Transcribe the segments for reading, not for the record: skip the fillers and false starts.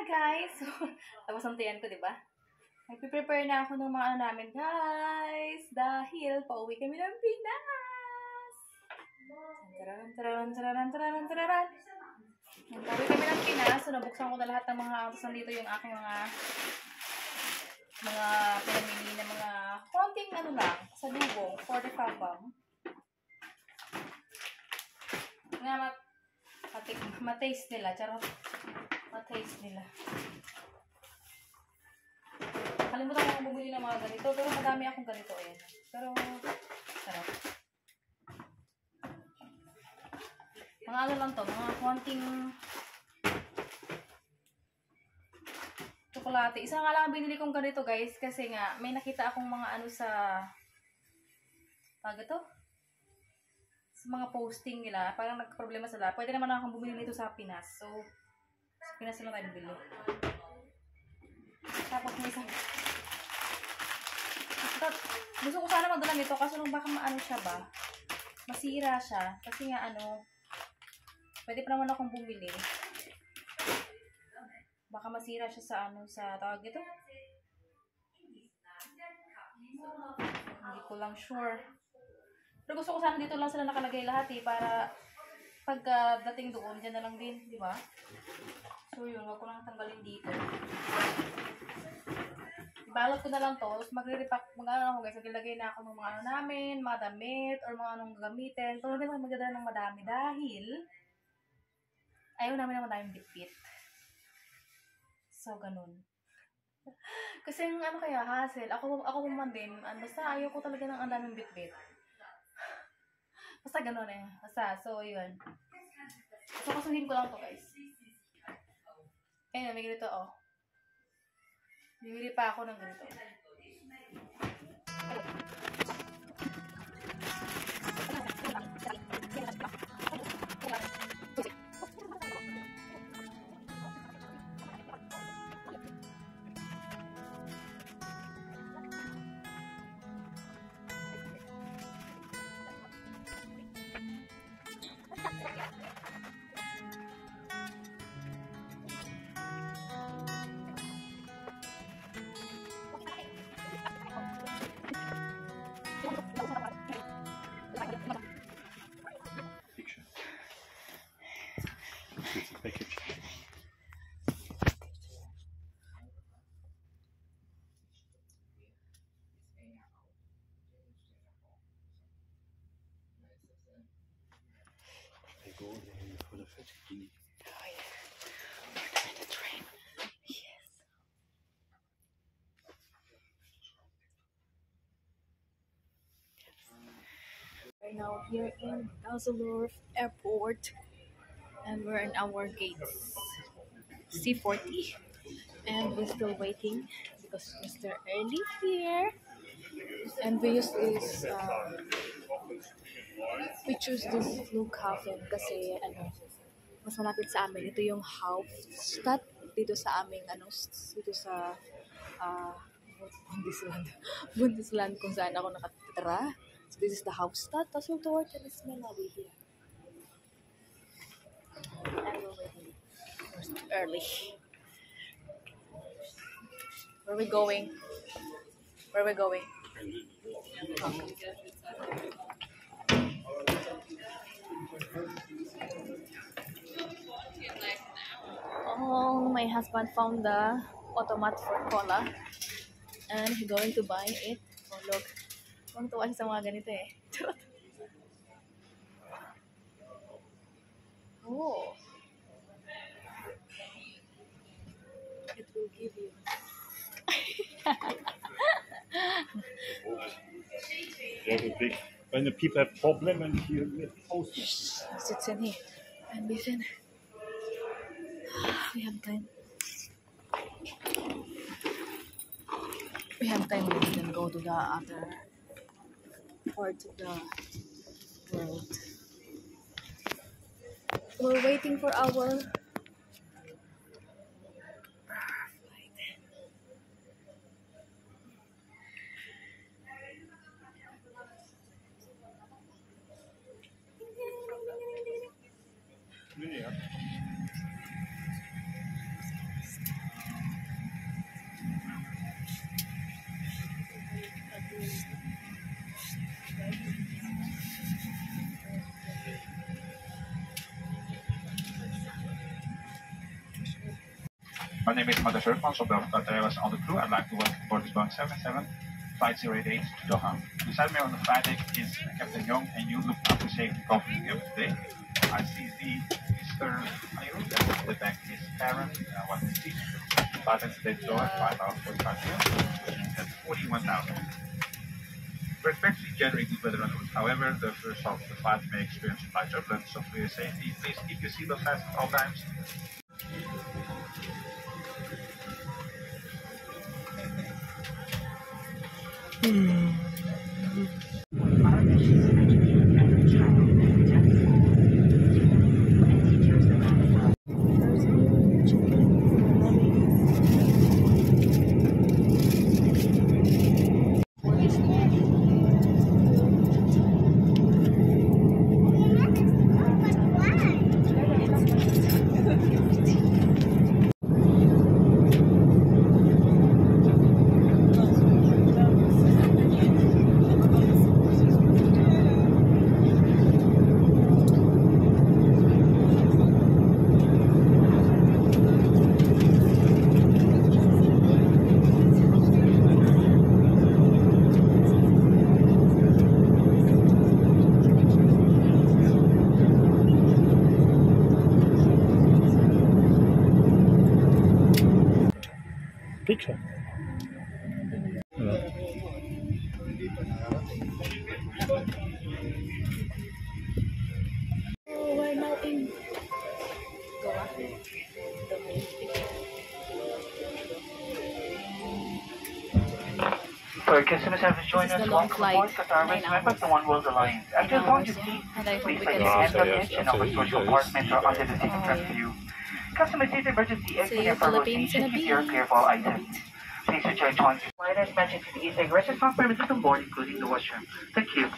Hi guys! So, tapos ang tiyan ko, di ba? Nagpe-prepare na ako ng mga ano namin, guys! Dahil pauwi kami ng Pinas! Tararan, tararan, tararan, tararan, tararan. Pauwi kami ng Pinas, so nabuksan ko na lahat ng mga autos. Nandito yung aking mga pinamili na mga konting ano lang, sa lubong, for the kabang. Nga mataste nila, charot. Mataste nila. Kalimutan ko kung bumili ng mga ganito, pero madami akong ganito eh. Pero, sarap. Mga ano lang to, mga konting tsokolate. Isa nga lang binili kong ganito guys, kasi nga, may nakita akong mga ano sa, ito? Sa mga posting nila, parang nagka-problema sila. Pwede naman akong bumili nito sa Pinas. So, sa Pinas na tayo bumili. Tapos may isang gusto ko sana magdala nito kaso nung baka maano siya ba, masira siya kasi nga ano, pwede pa naman akong bumili, baka masira siya sa ano, sa tawag ito, hindi ko lang sure, pero gusto ko sana dito lang sila nakalagay lahat eh, para pagdating doon dyan na lang din, di ba? So yun, wag ko lang tanggalin dito. Ibalot ko na lang to, tapos magre-repack, mag-ano ako guys, naglagay na ako ng mga ano namin, mga damit, or mga anong gagamitin. Pero hindi ko magdala ng madami dahil ayaw namin ng madaming bitbit. So, ganun. Kasi yung ano kaya, hassle, ako man din, basta ayaw ko talaga ng ang daming bitbit. Basta ganun eh. Basta, so yun. So, kasuhin ko lang to guys. Ayun, may ganito oh. Bibili pa ako ng ganito. Package. I go there for the fatigue. Oh yeah. We're in the train. Yes. Right now here in Düsseldorf Airport. And we're in our gates, C40, and we're still waiting because Mr. Early here, and we choose this Flughafen kasi ano, mas malapit sa amin. Ito yung Hauptstadt dito sa aming dito sa Bundesland kung saan ako nakatira. So this is the Hauptstadt, Düsseldorf, and it's Melody here. And we're waiting. It's too early. Where are we going? Where are we going? Oh, my husband found the automat for cola. And he's going to buy it. Oh, look. Huwag tuwa siya sa mga ganito eh. Oh. It will give you. Very big. When the people have problem and you post it. Sits in here. And listen. We have time. We have time. We can go to the other part of the world. We're waiting for our flight. Yeah. My name is Mother Sherman, so that I was on the crew. I'd like to welcome aboard this Boeing 77 Flight 088 to Doha. Beside me on the flight deck is Captain Young, and you look after safety company of today. I see the Mr. Ayur, and the back is Karen, 150. Button stage door, 5 hours, 45 minutes, at 41,000. We're expecting generally good weather on route. However, the first half of the flight may experience flight turbulence, so for your safety, please keep your seatbelt fastened at all times. Picture. We're now in Goa. For customers have joined This is us, the long welcome flight, aboard Qatar Airways 9 member hours. to One World Alliance. After 9 as long hours, as yeah. seat, And I hope please we place can your hands on the yes, edge and over absolutely, social yes. compartment or under the seat in Oh, front of you. Customer seat emergency exit See you, and for Philippines in a rotation, keep your bit. clear for all items. Please switch your joints. Liners mentioned to the e-tag restaurant permitted on board, including the washroom. Thank you.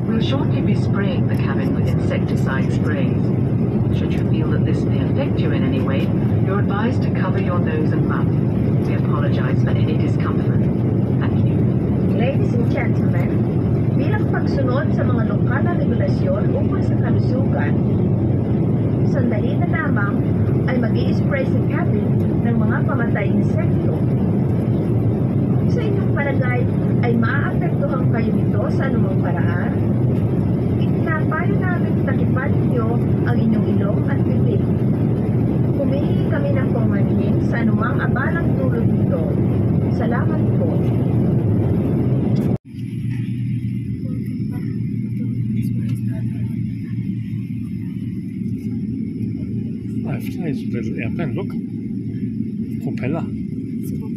We'll shortly be spraying the cabin with insecticide sprays. Should you feel that this may affect you in any way, you're advised to cover your nose and mouth. We apologize for any discomfort. Thank you. Ladies and gentlemen, bilang pagsunod sa mga lokal na regulasyon ukol sa kalusugan, sandali na lamang ay mag-i-spray sa cabin ng mga pamatay insekto. Sa inyong palagay ay maaapektuhan kayo nito sa anumang paraan? Ipinapayo namin takipan ninyo ang inyong ilong at bibig. Humihingi kami ng paumanhin sa anumang abalang tulad nito. Salamat po. Ah, it's a little airplane, look. Propeller. Subok.